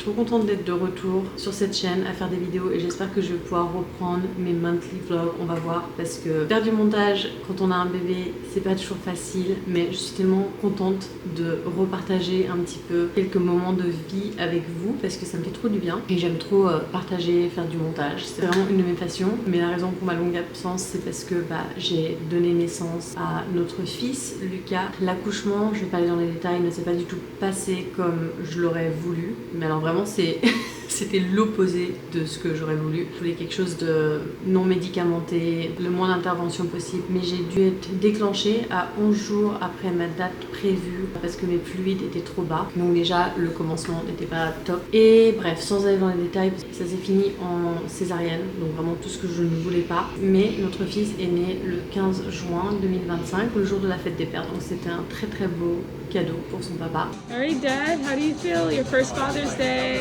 trop contente d'être de retour sur cette chaîne à faire des vidéos et j'espère que je vais pouvoir reprendre mes monthly vlogs, on va voir, parce que faire du montage quand on a un bébé c'est pas toujours facile, mais je suis tellement contente de repartager un petit peu quelques moments de vie avec vous parce que ça me fait trop du bien et j'aime trop partager, faire du montage, c'est vraiment une de mes passions. Mais la raison pour ma longue absence c'est parce que j'ai donné naissance à notre fils Lucas. L'accouchement, je vais pas aller dans les détails, ne s'est pas du tout passé comme je l'aurais voulu, mais alors vraiment c'était l'opposé de ce que j'aurais voulu. Je voulais quelque chose de non médicamenté, le moins d'intervention possible, mais j'ai dû être déclenchée à 11 jours après ma date prévue parce que mes fluides étaient trop bas. Donc déjà, le commencement n'était pas top. Et bref, sans aller dans les détails, ça s'est fini en césarienne, donc vraiment tout ce que je ne voulais pas. Mais notre fils est né le 15 juin 2025, le jour de la fête des pères, donc c'était un très très beau cadeau pour son papa. Alright, Dad, how do you feel? Your first Father's Day.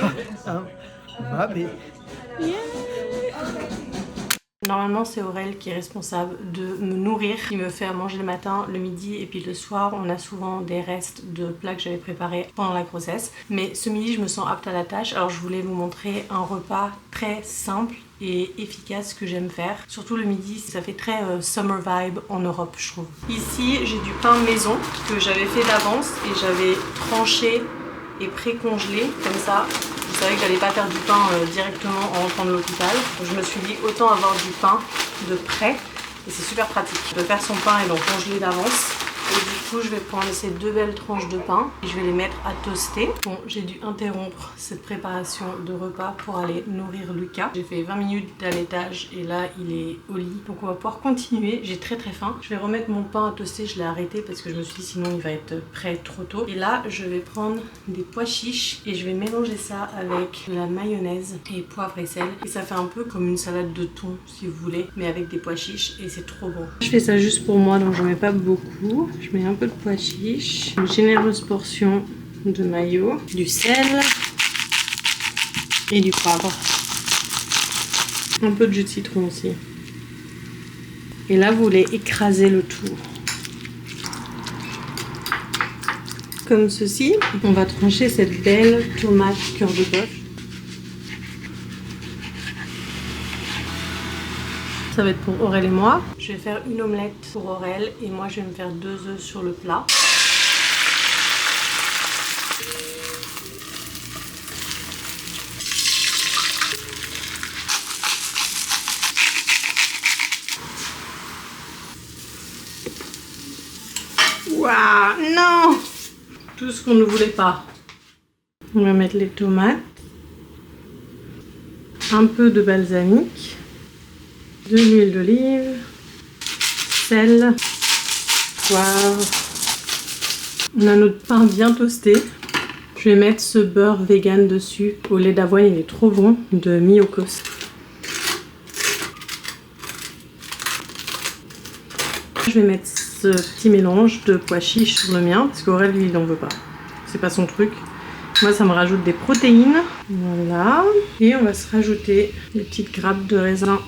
Happy. Yay! Normalement, c'est Aurel qui est responsable de me nourrir. Il me fait à manger le matin, le midi et puis le soir. On a souvent des restes de plats que j'avais préparés pendant la grossesse. Mais ce midi, je me sens apte à la tâche. Alors, je voulais vous montrer un repas très simple et efficace que j'aime faire. Surtout le midi, ça fait très summer vibe en Europe, je trouve. Ici, j'ai du pain maison que j'avais fait d'avance et j'avais tranché et pré-congelé comme ça. Je savais que j'allais pas faire du pain directement en rentrant de l'hôpital. Je me suis dit autant avoir du pain de près et c'est super pratique de faire son pain et d'en congeler d'avance. Et du coup je vais prendre ces deux belles tranches de pain et je vais les mettre à toaster. Bon, j'ai dû interrompre cette préparation de repas pour aller nourrir Lucas. J'ai fait 20 minutes d'allaitage et là il est au lit. Donc on va pouvoir continuer, j'ai très faim. Je vais remettre mon pain à toaster, je l'ai arrêté parce que je me suis dit sinon il va être prêt trop tôt. Et là je vais prendre des pois chiches et je vais mélanger ça avec de la mayonnaise et poivre et sel. Et ça fait un peu comme une salade de thon si vous voulez, mais avec des pois chiches et c'est trop bon. Je fais ça juste pour moi donc je mets pas beaucoup. Je mets un peu de pois chiches, une généreuse portion de mayo, du sel et du poivre. Un peu de jus de citron aussi. Et là, vous voulez écraser le tout. Comme ceci. On va trancher cette belle tomate cœur de bœuf. Ça va être pour Aurel et moi. Je vais faire une omelette pour Aurel et moi je vais me faire 2 œufs sur le plat. Waouh, non! Tout ce qu'on ne voulait pas. On va mettre les tomates. Un peu de balsamique. De l'huile d'olive, sel, poivre. On a notre pain bien toasté. Je vais mettre ce beurre vegan dessus. Au lait d'avoine, il est trop bon, de Miocos. Je vais mettre ce petit mélange de pois chiches sur le mien, parce qu'Aurel, lui, il n'en veut pas. C'est pas son truc. Moi, ça me rajoute des protéines. Voilà. Et on va se rajouter des petites grappes de raisin.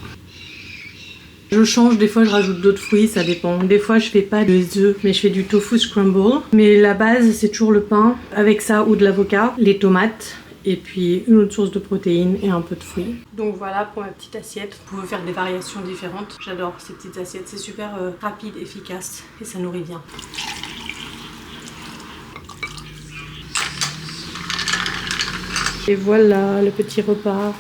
Je change, des fois je rajoute d'autres fruits, ça dépend. Des fois je fais pas des œufs, mais je fais du tofu scramble. Mais la base c'est toujours le pain, avec ça ou de l'avocat, les tomates, et puis une autre source de protéines et un peu de fruits. Donc voilà pour ma petite assiette. Vous pouvez faire des variations différentes. J'adore ces petites assiettes, c'est super rapide, efficace et ça nourrit bien. Et voilà le petit repas.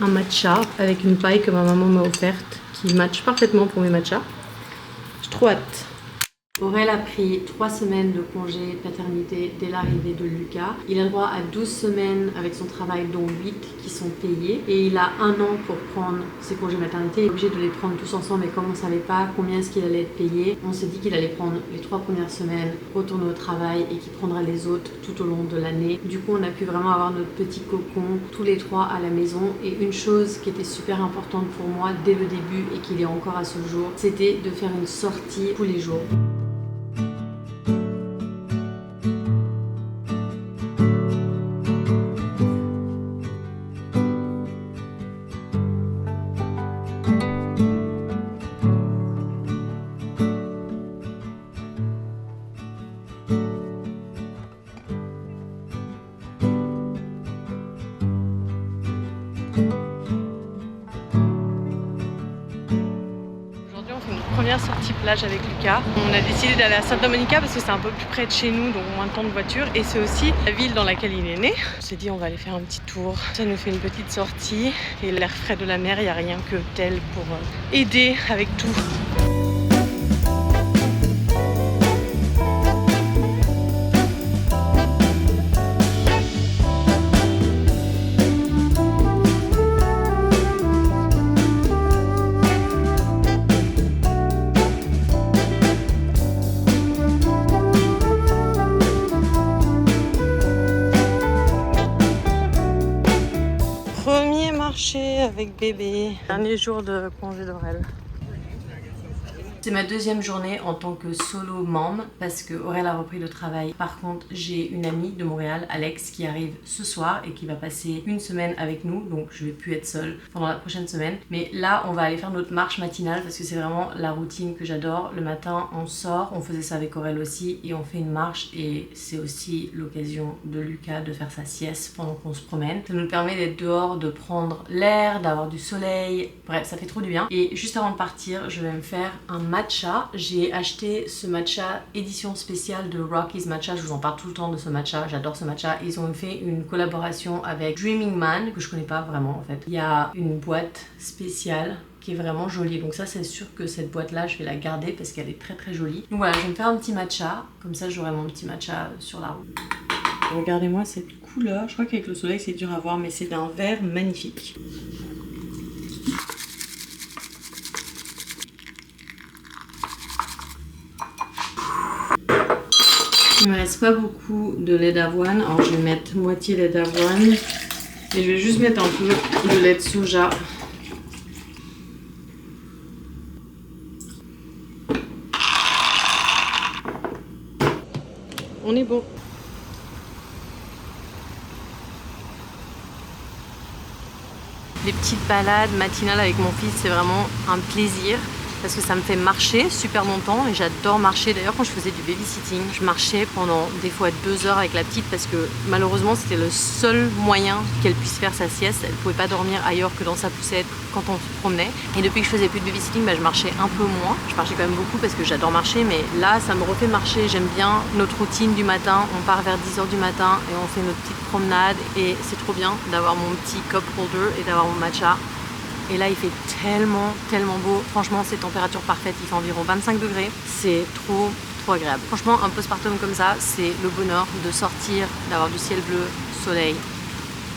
Un matcha avec une paille que ma maman m'a offerte qui match parfaitement pour mes matchas. J'ai trop hâte. Aurel a pris 3 semaines de congé paternité dès l'arrivée de Lucas. Il a droit à 12 semaines avec son travail, dont 8 qui sont payés. Et il a 1 an pour prendre ses congés maternité. Il est obligé de les prendre tous ensemble, mais comme on ne savait pas combien est-ce qu'il allait être payé, on s'est dit qu'il allait prendre les 3 premières semaines, retourner au travail et qu'il prendra les autres tout au long de l'année. Du coup, on a pu vraiment avoir notre petit cocon tous les 3 à la maison. Et une chose qui était super importante pour moi dès le début et qui l'est encore à ce jour, c'était de faire une sortie tous les jours. Première sortie plage avec Lucas. On a décidé d'aller à Santa Monica parce que c'est un peu plus près de chez nous, donc moins de temps de voiture, et c'est aussi la ville dans laquelle il est né. On s'est dit on va aller faire un petit tour. Ça nous fait une petite sortie et l'air frais de la mer, il n'y a rien que tel pour aider avec tout. Avec bébé, dernier jour de congé d'Aurel. C'est ma deuxième journée en tant que solo mom parce que Aurel a repris le travail. Par contre, j'ai une amie de Montréal, Alex, qui arrive ce soir et qui va passer une semaine avec nous. Donc je vais plus être seule pendant la prochaine semaine. Mais là, on va aller faire notre marche matinale parce que c'est vraiment la routine que j'adore. Le matin, on sort, on faisait ça avec Aurel aussi et on fait une marche. Et c'est aussi l'occasion de Lucas de faire sa sieste pendant qu'on se promène. Ça nous permet d'être dehors, de prendre l'air, d'avoir du soleil. Bref, ça fait trop du bien. Et juste avant de partir, je vais me faire un matcha. J'ai acheté ce matcha édition spéciale de Rocky's Matcha. Je vous en parle tout le temps de ce matcha. J'adore ce matcha. Ils ont fait une collaboration avec Dreaming Man que je connais pas vraiment en fait. Il y a une boîte spéciale qui est vraiment jolie. Donc ça, c'est sûr que cette boîte-là, je vais la garder parce qu'elle est très très jolie. Donc voilà, je vais me faire un petit matcha. Comme ça, j'aurai mon petit matcha sur la route. Regardez-moi cette couleur. Je crois qu'avec le soleil, c'est dur à voir, mais c'est d'un vert magnifique. Il me reste pas beaucoup de lait d'avoine, alors je vais mettre moitié lait d'avoine et je vais juste mettre un peu de lait de soja. On est bon. Les petites balades matinales avec mon fils, c'est vraiment un plaisir. Parce que ça me fait marcher super longtemps et j'adore marcher. D'ailleurs, quand je faisais du babysitting, je marchais pendant des fois 2 heures avec la petite parce que malheureusement c'était le seul moyen qu'elle puisse faire sa sieste. Elle ne pouvait pas dormir ailleurs que dans sa poussette quand on se promenait. Et depuis que je faisais plus de babysitting, je marchais un peu moins. Je marchais quand même beaucoup parce que j'adore marcher, mais là ça me refait marcher. J'aime bien notre routine du matin. On part vers 10 h du matin et on fait notre petite promenade et c'est trop bien d'avoir mon petit cup holder et d'avoir mon matcha. Et là il fait tellement beau, franchement c'est température parfaite, il fait environ 25 degrés, c'est trop agréable. Franchement un postpartum comme ça, c'est le bonheur de sortir, d'avoir du ciel bleu, soleil,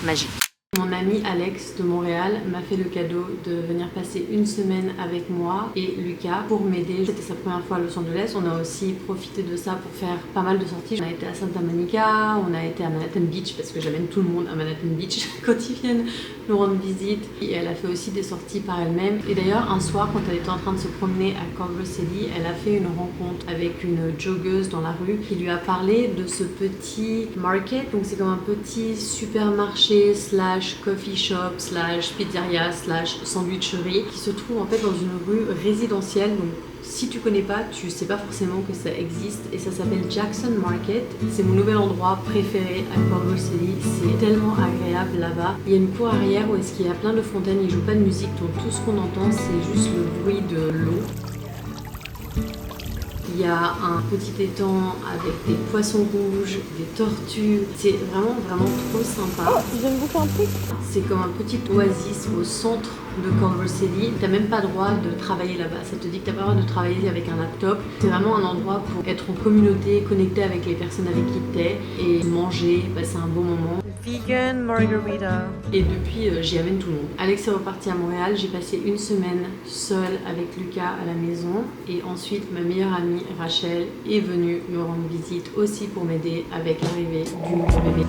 magique. Mon ami Alex de Montréal m'a fait le cadeau de venir passer une semaine avec moi et Lucas pour m'aider. C'était sa première fois à Los Angeles. On a aussi profité de ça pour faire pas mal de sorties. On a été à Santa Monica, on a été à Manhattan Beach parce que j'amène tout le monde à Manhattan Beach quand ils viennent nous rendre visite. Et elle a fait aussi des sorties par elle-même. Et d'ailleurs un soir quand elle était en train de se promener à Culver City, elle a fait une rencontre avec une joggeuse dans la rue qui lui a parlé de ce petit market. Donc c'est comme un petit supermarché slash coffee shop slash pizzeria slash sandwicherie qui se trouve en fait dans une rue résidentielle. Donc si tu connais pas, tu sais pas forcément que ça existe et ça s'appelle Jackson Market. C'est mon nouvel endroit préféré à Culver City. C'est tellement agréable là-bas. Il y a une cour arrière où est-ce qu'il y a plein de fontaines. Ils jouent pas de musique, donc tout ce qu'on entend c'est juste le bruit de l'eau. Il y a un petit étang avec des poissons rouges, des tortues. C'est vraiment trop sympa. J'aime beaucoup un truc. C'est comme un petit oasis au centre de Culver City. T'as même pas le droit de travailler là-bas. Ça te dit que t'as pas le droit de travailler avec un laptop. C'est vraiment un endroit pour être en communauté, connecté avec les personnes avec qui t'es et manger, passer un bon moment. Vegan margarita. Et depuis, j'y amène tout le monde. Alex est reparti à Montréal. J'ai passé une semaine seule avec Lucas à la maison. Et ensuite, ma meilleure amie Rachel est venue me rendre visite aussi pour m'aider avec l'arrivée du nouveau bébé.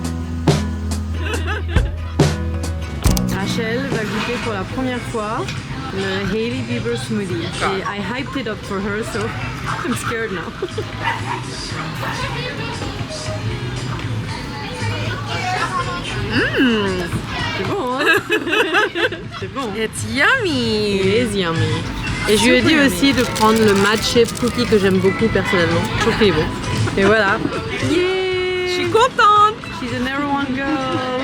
Rachel va goûter pour la première fois le Hailey Bieber smoothie. Et I hyped it up for her, so I'm scared now. C'est bon, hein? C'est bon. It's yummy. It is yummy. Et je lui ai dit aussi de prendre le Mad Chef Cookie que j'aime beaucoup personnellement. Je trouve qu'il est bon. Et voilà. Yeah! Je suis contente. She's a number one girl.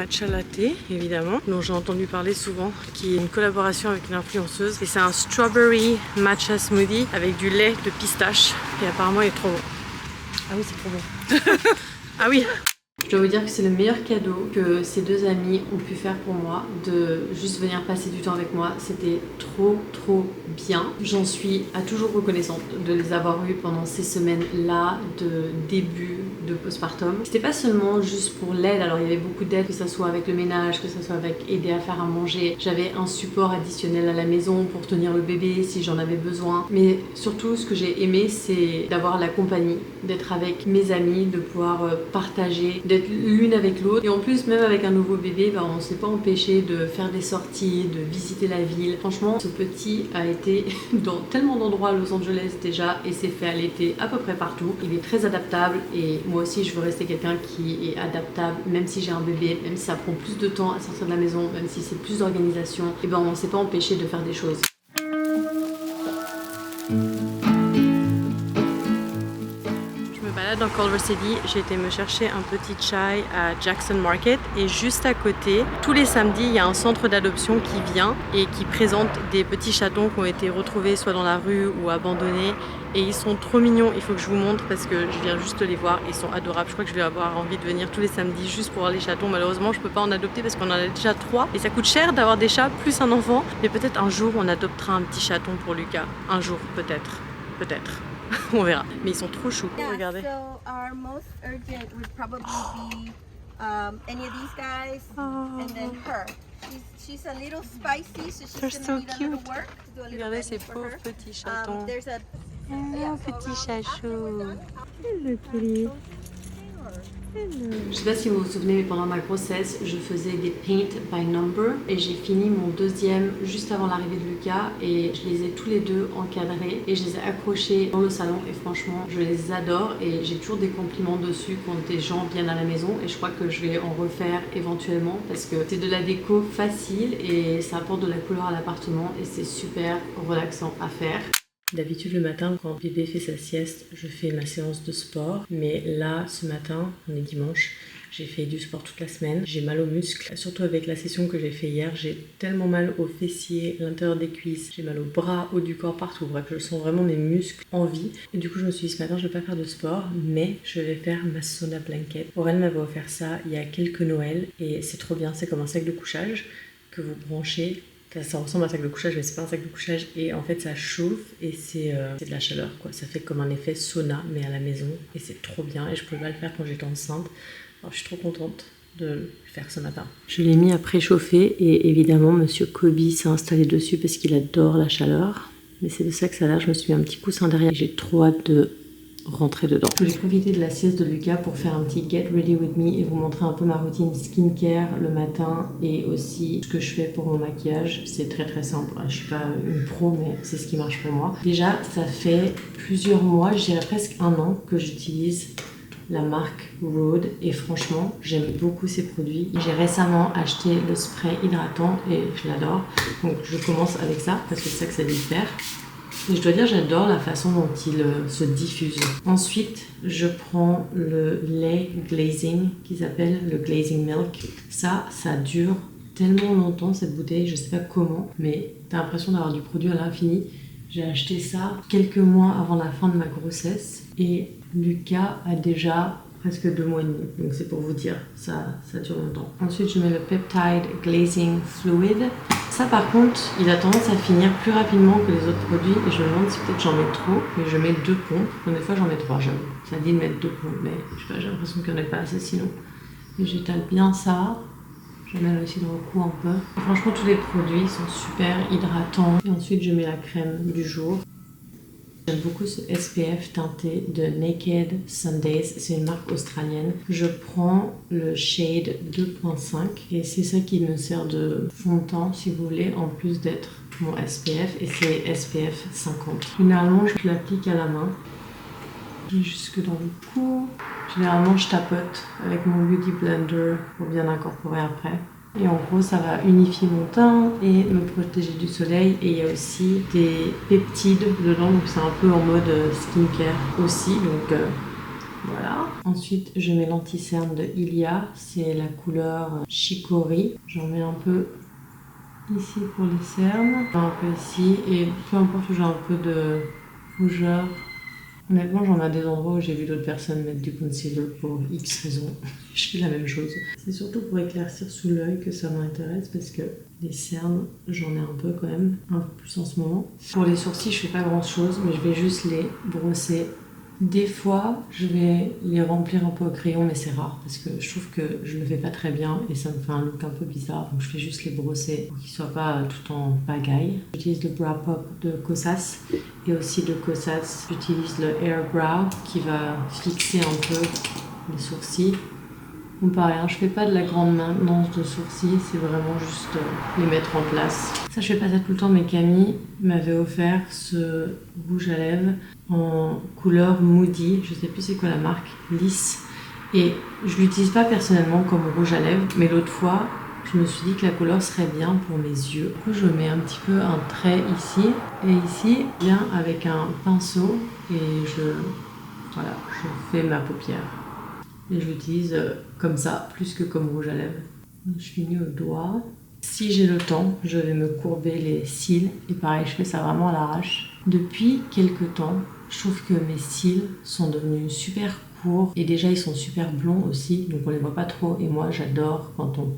matcha latte, évidemment, dont j'ai entendu parler souvent, qui est une collaboration avec une influenceuse. Et c'est un strawberry matcha smoothie avec du lait de pistache. Et apparemment, il est trop bon. Ah oui, c'est trop bon. Ah oui. Je dois vous dire que c'est le meilleur cadeau que ces deux amis ont pu faire pour moi, de juste venir passer du temps avec moi. C'était trop bien. J'en suis à toujours reconnaissante de les avoir eus pendant ces semaines-là de début de postpartum. C'était pas seulement juste pour l'aide, alors il y avait beaucoup d'aide, que ce soit avec le ménage, que ce soit avec aider à faire à manger. J'avais un support additionnel à la maison pour tenir le bébé si j'en avais besoin. Mais surtout, ce que j'ai aimé, c'est d'avoir la compagnie, d'être avec mes amis, de pouvoir partager, d'être l'une avec l'autre. Et en plus, même avec un nouveau bébé, on ne s'est pas empêché de faire des sorties, de visiter la ville. Franchement, ce petit a été dans tellement d'endroits à Los Angeles déjà et s'est fait allaiter à peu près partout. Il est très adaptable et moi aussi, je veux rester quelqu'un qui est adaptable, même si j'ai un bébé, même si ça prend plus de temps à sortir de la maison, même si c'est plus d'organisation, et on ne s'est pas empêché de faire des choses. Dans Culver City, j'ai été me chercher un petit chai à Jackson Market et juste à côté, tous les samedis, il y a un centre d'adoption qui vient et qui présente des petits chatons qui ont été retrouvés soit dans la rue ou abandonnés et ils sont trop mignons. Il faut que je vous montre parce que je viens juste de les voir, ils sont adorables. Je crois que je vais avoir envie de venir tous les samedis juste pour voir les chatons. Malheureusement, je peux pas en adopter parce qu'on en a déjà 3 et ça coûte cher d'avoir des chats plus un enfant, mais peut-être un jour on adoptera un petit chaton pour Lucas. Un jour, peut-être. On verra. Mais ils sont trop choux. Yeah, Regardez. so our most urgent would probably be any of these guys and then her. She's a little spicy, so she's They're gonna so need a little cute. work to do a little Regardez bit ces for pauvres her. petits chatons. There's a Petit chachou. Hello, Kelly. Je sais pas si vous vous souvenez, mais pendant ma grossesse, je faisais des paint by number et j'ai fini mon deuxième juste avant l'arrivée de Lucas et je les ai tous les deux encadrés et je les ai accrochés dans le salon et franchement, je les adore et j'ai toujours des compliments dessus quand des gens viennent à la maison et je crois que je vais en refaire éventuellement parce que c'est de la déco facile et ça apporte de la couleur à l'appartement et c'est super relaxant à faire. D'habitude le matin quand bébé fait sa sieste, je fais ma séance de sport. Mais là, ce matin, on est dimanche, j'ai fait du sport toute la semaine. J'ai mal aux muscles, surtout avec la session que j'ai fait hier. J'ai tellement mal aux fessiers, l'intérieur des cuisses. J'ai mal aux bras, haut du corps, partout. Bref, je sens vraiment mes muscles en vie. Et du coup, je me suis dit ce matin, je ne vais pas faire de sport, mais je vais faire ma sauna blanket. Aurel m'avait offert ça il y a quelques Noëls et c'est trop bien. C'est comme un sac de couchage que vous branchez. Ça ressemble à un sac de couchage, mais c'est pas un sac de couchage. Et en fait, ça chauffe et c'est de la chaleur, quoi. Ça fait comme un effet sauna, mais à la maison. Et c'est trop bien. Et je pouvais pas le faire quand j'étais enceinte. Alors, je suis trop contente de le faire ce matin. Je l'ai mis à préchauffer et évidemment, Monsieur Kobe s'est installé dessus parce qu'il adore la chaleur. Mais c'est de ça que ça a l'air. Je me suis mis un petit coussin derrière. J'ai trop hâte de rentrer dedans. Je voulais profiter de la sieste de Lucas pour faire un petit get ready with me et vous montrer un peu ma routine skincare le matin et aussi ce que je fais pour mon maquillage. C'est très simple, je suis pas une pro mais c'est ce qui marche pour moi. Déjà ça fait plusieurs mois, je dirais presque un an que j'utilise la marque Rhode et franchement j'aime beaucoup ces produits. J'ai récemment acheté le spray hydratant et je l'adore, donc je commence avec ça parce que c'est ça que ça diffère. Et je dois dire, j'adore la façon dont il se diffuse. Ensuite, je prends le lait glazing qui s'appelle le glazing milk. Ça dure tellement longtemps cette bouteille, je sais pas comment, mais t'as l'impression d'avoir du produit à l'infini. J'ai acheté ça quelques mois avant la fin de ma grossesse et Lucas a déjà presque 2 mois et demi, donc c'est pour vous dire, ça dure longtemps. Ensuite, je mets le Peptide Glazing Fluid. Ça par contre, il a tendance à finir plus rapidement que les autres produits et je me demande si peut-être j'en mets trop, mais je mets 2 pompes. Donc des fois j'en mets 3, j'avoue. Ça dit de mettre 2 pompes, mais je sais pas, j'ai l'impression qu'il n'y en a pas assez sinon. Et j'étale bien ça. Je mets aussi dans le cou un peu. Et franchement, tous les produits sont super hydratants. Et ensuite, je mets la crème du jour. J'aime beaucoup ce SPF teinté de Naked Sundays, c'est une marque australienne. Je prends le shade 2.5 et c'est ça qui me sert de fond de teint si vous voulez, en plus d'être mon SPF et c'est SPF 50. Généralement je l'applique à la main, jusque dans le cou. Généralement je tapote avec mon Beauty Blender pour bien incorporer après. Et en gros, ça va unifier mon teint et me protéger du soleil. Et il y a aussi des peptides dedans, donc c'est un peu en mode skincare aussi. Donc Voilà. Ensuite, je mets l'anti-cerne de Ilia. C'est la couleur Chicory. J'en mets un peu ici pour les cernes, un peu ici, et peu importe où j'ai un peu de rougeur. Honnêtement, j'en ai des endroits où j'ai vu d'autres personnes mettre du concealer pour X raisons. Je fais la même chose. C'est surtout pour éclaircir sous l'œil que ça m'intéresse parce que les cernes, j'en ai un peu quand même, un peu plus en ce moment. Pour les sourcils, je fais pas grand chose, mais je vais juste les brosser. Des fois, je vais les remplir un peu au crayon, mais c'est rare parce que je trouve que je le fais pas très bien et ça me fait un look un peu bizarre. Donc je fais juste les brosser pour qu'ils soient pas tout en pagaille. J'utilise le Brow Pop de Kosas et aussi de Kosas, j'utilise le Air Brow qui va fixer un peu les sourcils. Bon, pareil, je fais pas de la grande maintenance de sourcils, c'est vraiment juste les mettre en place. Ça, je fais pas ça tout le temps, mais Camille m'avait offert ce rouge à lèvres en couleur Moody, je sais plus c'est quoi la marque, lisse. Et je l'utilise pas personnellement comme rouge à lèvres, mais l'autre fois, je me suis dit que la couleur serait bien pour mes yeux. Du coup, je mets un petit peu un trait ici et ici, bien avec un pinceau, et je fais ma paupière. Et je l'utilise comme ça, plus que comme rouge à lèvres. Je finis au doigt. Si j'ai le temps, je vais me courber les cils. Et pareil, je fais ça vraiment à l'arrache. Depuis quelques temps, je trouve que mes cils sont devenus super courts. Et déjà, ils sont super blonds aussi, donc on les voit pas trop. Et moi, j'adore quand on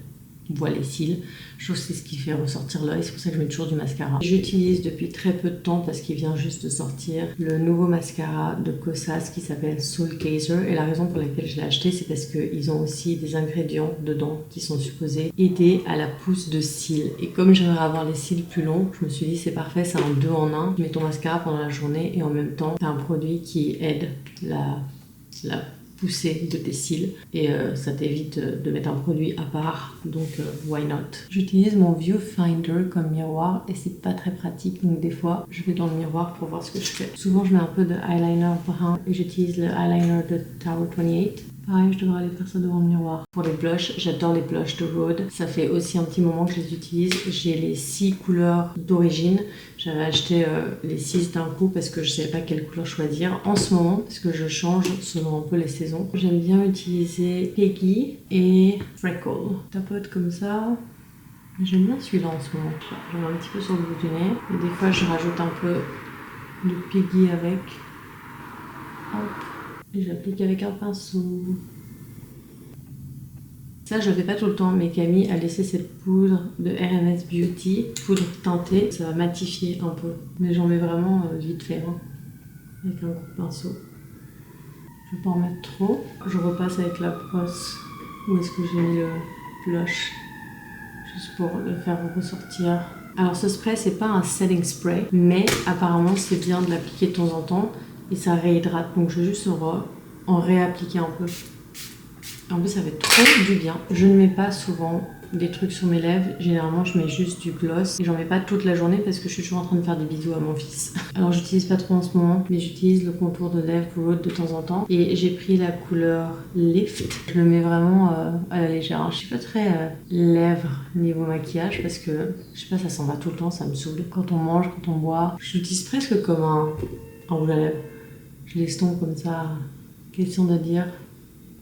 voit les cils. Je trouve que c'est ce qui fait ressortir l'œil. C'est pour ça que je mets toujours du mascara. J'utilise depuis très peu de temps, parce qu'il vient juste de sortir, le nouveau mascara de Kosas qui s'appelle Soul Gazer. Et la raison pour laquelle je l'ai acheté, c'est parce qu'ils ont aussi des ingrédients dedans qui sont supposés aider à la pousse de cils. Et comme j'aimerais avoir les cils plus longs, je me suis dit c'est parfait, c'est un 2 en 1. Tu mets ton mascara pendant la journée et en même temps, tu as un produit qui aide la poussée de tes cils et ça t'évite de mettre un produit à part, donc why not. J'utilise mon Viewfinder comme miroir et c'est pas très pratique, donc des fois je vais dans le miroir pour voir ce que je fais. Souvent je mets un peu de eyeliner brun et j'utilise le eyeliner de Tower 28. Pareil, je devrais aller faire ça devant le miroir. Pour les blushs, j'adore les blushs de Rhode. Ça fait aussi un petit moment que je les utilise. J'ai les 6 couleurs d'origine. J'avais acheté les 6 d'un coup parce que je ne savais pas quelle couleur choisir. En ce moment, parce que je change selon un peu les saisons, j'aime bien utiliser Peggy et Freckle. Tapote comme ça. J'aime bien celui-là en ce moment. J'en mets un petit peu sur le bout du nez. Et des fois, je rajoute un peu de Peggy avec. Hop. Et j'applique avec un pinceau. Ça, je le fais pas tout le temps, mais Camille a laissé cette poudre de RMS Beauty, poudre teintée. Ça va matifier un peu. Mais j'en mets vraiment vite fait, hein, avec un gros pinceau. Je vais pas en mettre trop. Je repasse avec la brosse où est-ce que j'ai mis le blush, juste pour le faire ressortir. Alors ce spray, c'est pas un setting spray, mais apparemment c'est bien de l'appliquer de temps en temps. Et ça réhydrate, donc je vais juste en réappliquer un peu. En plus, ça fait trop du bien. Je ne mets pas souvent des trucs sur mes lèvres. Généralement, je mets juste du gloss. Et j'en mets pas toute la journée parce que je suis toujours en train de faire des bisous à mon fils. Alors, j'utilise pas trop en ce moment, mais j'utilise le contour de lèvres Rhode de temps en temps. Et j'ai pris la couleur Lift. Je le mets vraiment à la légère. Je suis pas très lèvres niveau maquillage parce que, je sais pas, ça s'en va tout le temps, ça me saoule. Quand on mange, quand on boit, je l'utilise presque comme un rouge à lèvres. Je l'estompe comme ça, question de dire,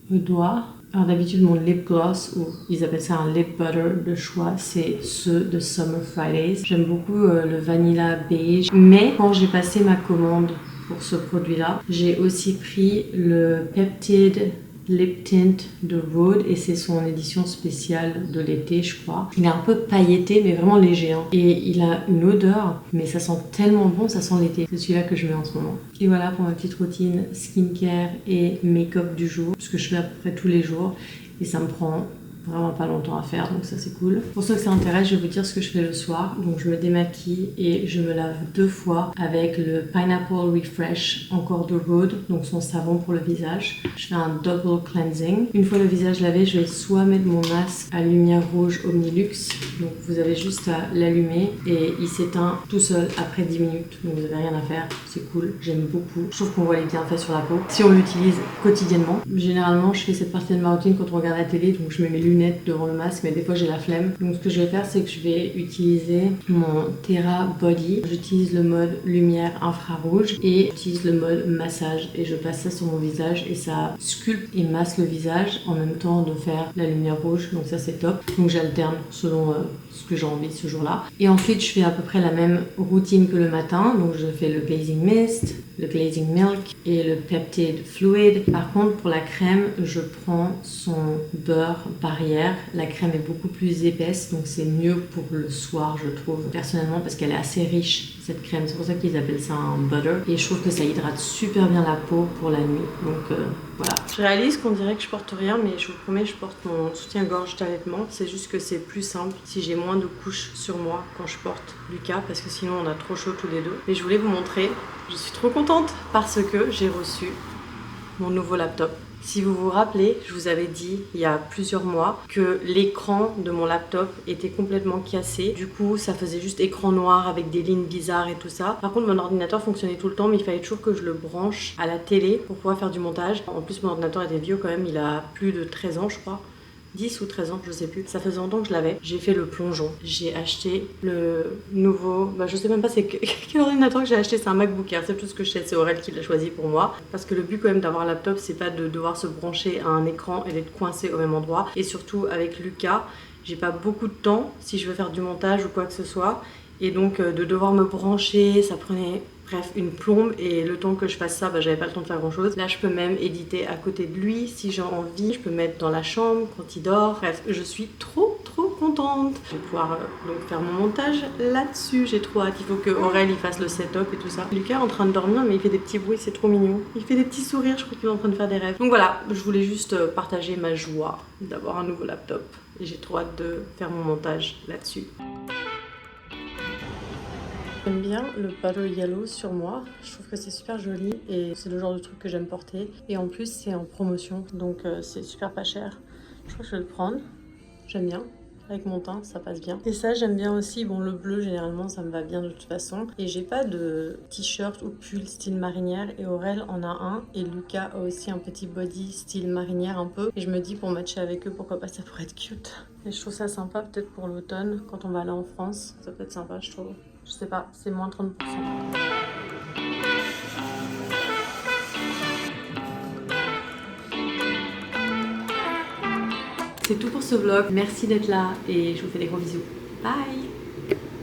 au doigt. Alors d'habitude mon lip gloss, ou ils appellent ça un lip butter de choix, c'est ceux de Summer Fridays. J'aime beaucoup le vanilla beige, mais quand j'ai passé ma commande pour ce produit-là, j'ai aussi pris le Peptide Lip Tint de Rhode et c'est son édition spéciale de l'été, je crois. Il est un peu pailleté mais vraiment léger, hein. Et il a une odeur, mais ça sent tellement bon, ça sent l'été. C'est celui-là que je mets en ce moment. Et voilà pour ma petite routine skincare et make-up du jour, ce que je fais à peu près tous les jours et ça me prend vraiment pas longtemps à faire, donc ça c'est cool. Pour ceux que ça intéresse, je vais vous dire ce que je fais le soir. Donc je me démaquille et je me lave 2 fois avec le Pineapple Refresh, encore de Rhode, donc son savon pour le visage. Je fais un double cleansing. Une fois le visage lavé, je vais soit mettre mon masque à lumière rouge Omnilux, donc vous avez juste à l'allumer et il s'éteint tout seul après 10 minutes, donc vous n'avez rien à faire, c'est cool, j'aime beaucoup. Je trouve qu'on voit les bienfaits sur la peau si on l'utilise quotidiennement. Généralement, je fais cette partie de ma routine quand on regarde la télé, donc je mets mes lunettes lunettes devant le masque, mais des fois j'ai la flemme. Donc ce que je vais faire, c'est que je vais utiliser mon Terra Body. J'utilise le mode lumière infrarouge et j'utilise le mode massage et je passe ça sur mon visage et ça sculpte et masse le visage en même temps de faire la lumière rouge, donc ça c'est top. Donc j'alterne selon ce que j'ai envie ce jour-là. Et ensuite je fais à peu près la même routine que le matin, donc je fais le glazing mist, le glazing milk et le peptide fluid. Par contre pour la crème, je prends son beurre barrière. La crème est beaucoup plus épaisse, donc c'est mieux pour le soir je trouve personnellement parce qu'elle est assez riche cette crème, c'est pour ça qu'ils appellent ça un butter et je trouve que ça hydrate super bien la peau pour la nuit, donc voilà. Je réalise qu'on dirait que je porte rien, mais je vous promets je porte mon soutien-gorge d'allaitement, c'est juste que c'est plus simple si j'ai moins de couches sur moi quand je porte Lucas parce que sinon on a trop chaud tous les deux. Mais je voulais vous montrer, je suis trop contente parce que j'ai reçu mon nouveau laptop. Si vous vous rappelez, je vous avais dit il y a plusieurs mois que l'écran de mon laptop était complètement cassé. Du coup, ça faisait juste écran noir avec des lignes bizarres et tout ça. Par contre, mon ordinateur fonctionnait tout le temps, mais il fallait toujours que je le branche à la télé pour pouvoir faire du montage. En plus, mon ordinateur était vieux quand même, il a plus de 13 ans je crois. 10 ou 13 ans, je sais plus. Ça faisait longtemps que je l'avais. J'ai fait le plongeon. J'ai acheté le nouveau... je sais même pas c'est quel ordinateur que j'ai acheté. C'est un MacBook Air. C'est tout ce que je sais. C'est Aurel qui l'a choisi pour moi. Parce que le but quand même d'avoir un laptop, c'est pas de devoir se brancher à un écran et d'être coincé au même endroit. Et surtout avec Lucas, j'ai pas beaucoup de temps si je veux faire du montage ou quoi que ce soit. Et donc de devoir me brancher, ça prenait... Bref, une plombe et le temps que je fasse ça, j'avais pas le temps de faire grand chose. Là, je peux même éditer à côté de lui si j'ai envie. Je peux mettre dans la chambre quand il dort. Bref, je suis trop contente. Je vais pouvoir donc faire mon montage là-dessus. J'ai trop hâte. Il faut que Aurel il fasse le setup et tout ça. Lucas est en train de dormir, mais il fait des petits bruits, c'est trop mignon. Il fait des petits sourires, je crois qu'il est en train de faire des rêves. Donc voilà, je voulais juste partager ma joie d'avoir un nouveau laptop. Et j'ai trop hâte de faire mon montage là-dessus. J'aime bien le Butter Yellow sur moi, je trouve que c'est super joli et c'est le genre de truc que j'aime porter. Et en plus c'est en promotion, donc c'est super pas cher. Je crois que je vais le prendre, j'aime bien. Avec mon teint, ça passe bien. Et ça, j'aime bien aussi. Bon, le bleu, généralement, ça me va bien de toute façon. Et j'ai pas de t-shirt ou pull style marinière. Et Aurel en a un. Et Lucas a aussi un petit body style marinière un peu. Et je me dis, pour matcher avec eux, pourquoi pas, ça pourrait être cute. Et je trouve ça sympa, peut-être pour l'automne, quand on va aller en France. Ça peut être sympa, je trouve. Je sais pas, c'est moins 30%. C'est tout pour ce vlog, merci d'être là et je vous fais des gros bisous. Bye!